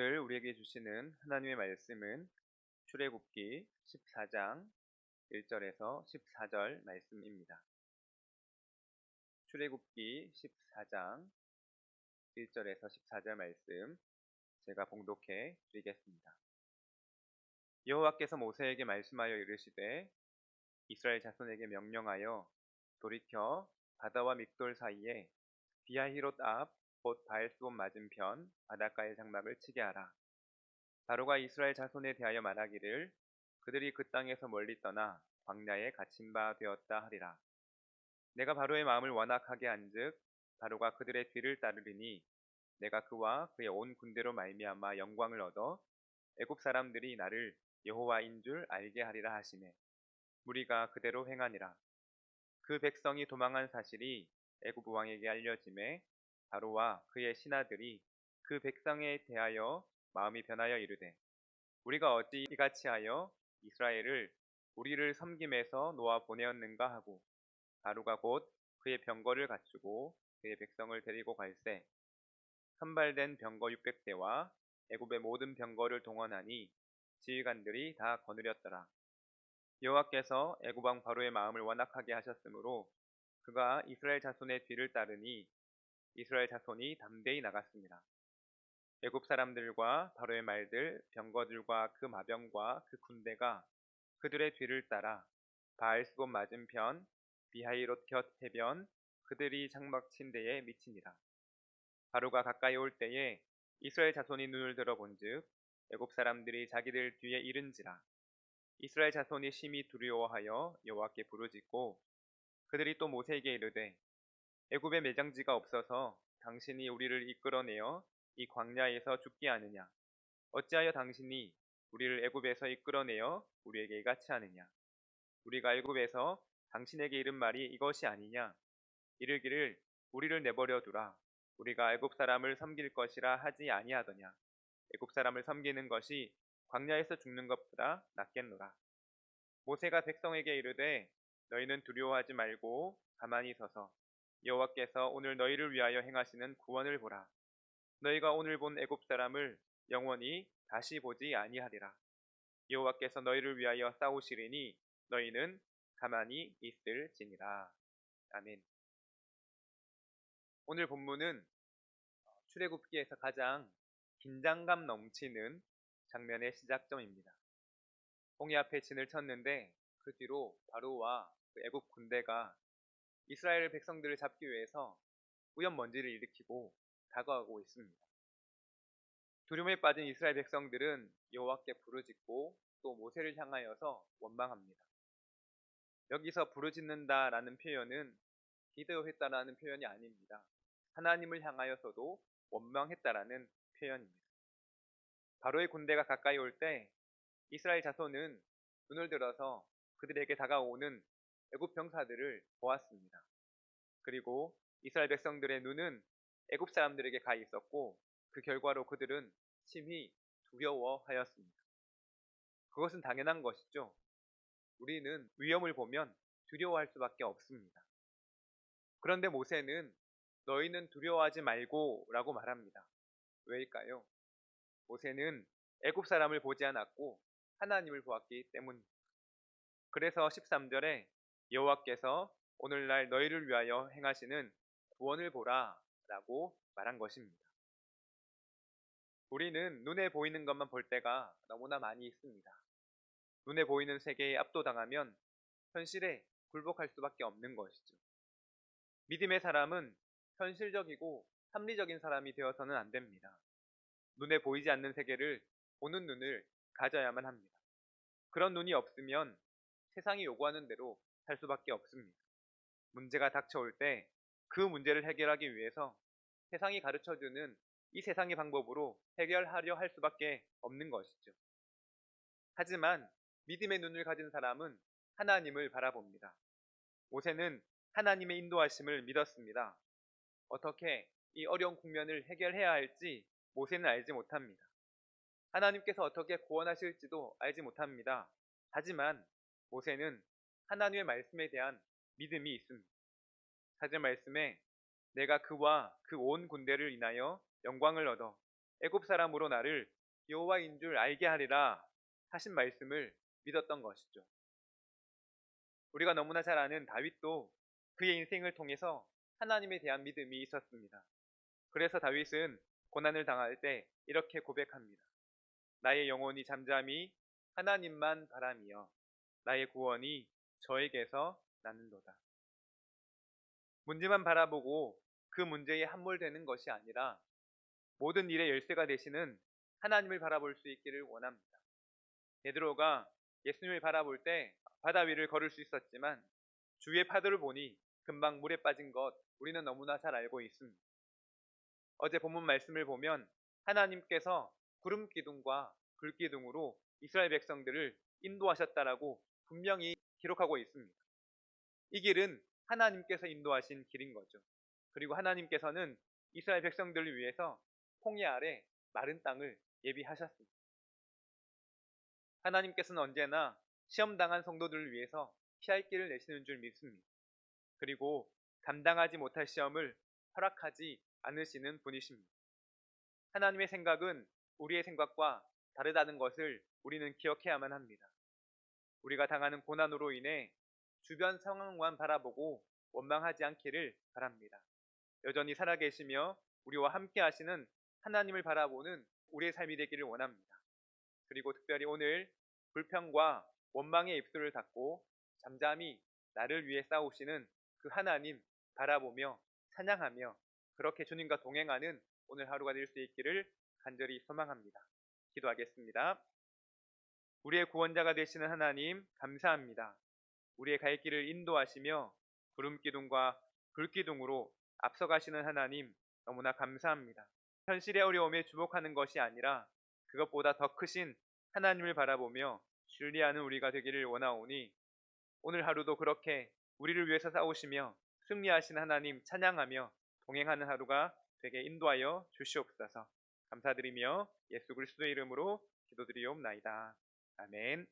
오늘 우리에게 주시는 하나님의 말씀은 출애굽기 14장 1절에서 14절 말씀입니다. 출애굽기 14장 1절에서 14절 말씀 제가 봉독해 드리겠습니다. 여호와께서 모세에게 말씀하여 이르시되 이스라엘 자손에게 명령하여 돌이켜 바다와 믹돌 사이에 비하히롯 앞 곧 바알스본 맞은편 바닷가의 장막을 치게 하라. 바로가 이스라엘 자손에 대하여 말하기를 그들이 그 땅에서 멀리 떠나 광야에 갇힌 바 되었다 하리라. 내가 바로의 마음을 완악하게 한즉 바로가 그들의 뒤를 따르리니 내가 그와 그의 온 군대로 말미암아 영광을 얻어 애굽 사람들이 나를 여호와인 줄 알게 하리라 하시매 무리가 그대로 행하니라. 그 백성이 도망한 사실이 애굽 왕에게 알려지매 바로와 그의 신하들이 그 백성에 대하여 마음이 변하여 이르되 우리가 어찌 이같이 하여 이스라엘을 우리를 섬김에서 놓아 보내었는가 하고 바로가 곧 그의 병거를 갖추고 그의 백성을 데리고 갈새 선발된 병거 600대와 애굽의 모든 병거를 동원하니 지휘관들이 다 거느렸더라. 여호와께서 애굽 왕 바로의 마음을 완악하게 하셨으므로 그가 이스라엘 자손의 뒤를 따르니 이스라엘 자손이 담대히 나갔습니다. 애굽 사람들과 바로의 말들, 병거들과 그 마병과 그 군대가 그들의 뒤를 따라 바알스본 맞은편 비하히롯 곁 해변 그들이 장막 친 데에 미치니라. 바로가 가까이 올 때에 이스라엘 자손이 눈을 들어 본즉 애굽 사람들이 자기들 뒤에 이른지라. 이스라엘 자손이 심히 두려워하여 여호와께 부르짖고 그들이 또 모세에게 이르되 애굽에 매장지가 없어서 당신이 우리를 이끌어내어 이 광야에서 죽게 하느냐? 어찌하여 당신이 우리를 애굽에서 이끌어내어 우리에게 이같이 하느냐? 우리가 애굽에서 당신에게 이른 말이 이것이 아니냐? 이르기를 우리를 내버려 두라. 우리가 애굽 사람을 섬길 것이라 하지 아니하더냐? 애굽 사람을 섬기는 것이 광야에서 죽는 것보다 낫겠노라. 모세가 백성에게 이르되 너희는 두려워하지 말고 가만히 서서 여호와께서 오늘 너희를 위하여 행하시는 구원을 보라. 너희가 오늘 본 애굽 사람을 영원히 다시 보지 아니하리라. 여호와께서 너희를 위하여 싸우시리니 너희는 가만히 있을지니라. 아멘. 오늘 본문은 출애굽기에서 가장 긴장감 넘치는 장면의 시작점입니다. 홍해 앞에 진을 쳤는데 그 뒤로 바로와 그 애굽 군대가 이스라엘 백성들을 잡기 위해서 우연먼지를 일으키고 다가오고 있습니다. 두려움에 빠진 이스라엘 백성들은 여호와께 부르짖고 또 모세를 향하여서 원망합니다. 여기서 부르짖는다라는 표현은 기도했다라는 표현이 아닙니다. 하나님을 향하여서도 원망했다라는 표현입니다. 바로의 군대가 가까이 올 때 이스라엘 자손은 눈을 들어서 그들에게 다가오는 애굽 병사들을 보았습니다. 그리고 이스라엘 백성들의 눈은 애굽 사람들에게 가 있었고 그 결과로 그들은 심히 두려워하였습니다. 그것은 당연한 것이죠. 우리는 위험을 보면 두려워할 수밖에 없습니다. 그런데 모세는 너희는 두려워하지 말고 라고 말합니다. 왜일까요? 모세는 애굽 사람을 보지 않았고 하나님을 보았기 때문입니다. 그래서 13절에 여호와께서 오늘날 너희를 위하여 행하시는 구원을 보라 라고 말한 것입니다. 우리는 눈에 보이는 것만 볼 때가 너무나 많이 있습니다. 눈에 보이는 세계에 압도당하면 현실에 굴복할 수밖에 없는 것이죠. 믿음의 사람은 현실적이고 합리적인 사람이 되어서는 안 됩니다. 눈에 보이지 않는 세계를 보는 눈을 가져야만 합니다. 그런 눈이 없으면 세상이 요구하는 대로 살 수밖에 없습니다. 문제가 닥쳐올 때 그 문제를 해결하기 위해서 세상이 가르쳐주는 이 세상의 방법으로 해결하려 할 수밖에 없는 것이죠. 하지만 믿음의 눈을 가진 사람은 하나님을 바라봅니다. 모세는 하나님의 인도하심을 믿었습니다. 어떻게 이 어려운 국면을 해결해야 할지 모세는 알지 못합니다. 하나님께서 어떻게 구원하실지도 알지 못합니다. 하지만 모세는 하나님의 말씀에 대한 믿음이 있습니다. 4절 말씀에 내가 그와 그 온 군대를 인하여 영광을 얻어 애굽 사람으로 나를 여호와인 줄 알게 하리라 하신 말씀을 믿었던 것이죠. 우리가 너무나 잘 아는 다윗도 그의 인생을 통해서 하나님에 대한 믿음이 있었습니다. 그래서 다윗은 고난을 당할 때 이렇게 고백합니다. 나의 영혼이 잠잠히 하나님만 바라며 나의 구원이 저에게서 나는도다. 문제만 바라보고 그 문제에 함몰되는 것이 아니라 모든 일의 열쇠가 되시는 하나님을 바라볼 수 있기를 원합니다. 베드로가 예수님을 바라볼 때 바다 위를 걸을 수 있었지만 주위의 파도를 보니 금방 물에 빠진 것 우리는 너무나 잘 알고 있습니다. 어제 본문 말씀을 보면 하나님께서 구름 기둥과 불 기둥으로 이스라엘 백성들을 인도하셨다라고 분명히 기록하고 있습니다. 이 길은 하나님께서 인도하신 길인 거죠. 그리고 하나님께서는 이스라엘 백성들을 위해서 홍해 아래 마른 땅을 예비하셨습니다. 하나님께서는 언제나 시험당한 성도들을 위해서 피할 길을 내시는 줄 믿습니다. 그리고 감당하지 못할 시험을 허락하지 않으시는 분이십니다. 하나님의 생각은 우리의 생각과 다르다는 것을 우리는 기억해야만 합니다. 우리가 당하는 고난으로 인해 주변 상황만 바라보고 원망하지 않기를 바랍니다. 여전히 살아계시며 우리와 함께 하시는 하나님을 바라보는 우리의 삶이 되기를 원합니다. 그리고 특별히 오늘 불평과 원망의 입술을 닫고 잠잠히 나를 위해 싸우시는 그 하나님 바라보며 찬양하며 그렇게 주님과 동행하는 오늘 하루가 될 수 있기를 간절히 소망합니다. 기도하겠습니다. 우리의 구원자가 되시는 하나님 감사합니다. 우리의 갈 길을 인도하시며 구름 기둥과 불 기둥으로 앞서가시는 하나님 너무나 감사합니다. 현실의 어려움에 주목하는 것이 아니라 그것보다 더 크신 하나님을 바라보며 신뢰하는 우리가 되기를 원하오니 오늘 하루도 그렇게 우리를 위해서 싸우시며 승리하신 하나님 찬양하며 동행하는 하루가 되게 인도하여 주시옵소서. 감사드리며 예수 그리스도의 이름으로 기도드리옵나이다. 아멘.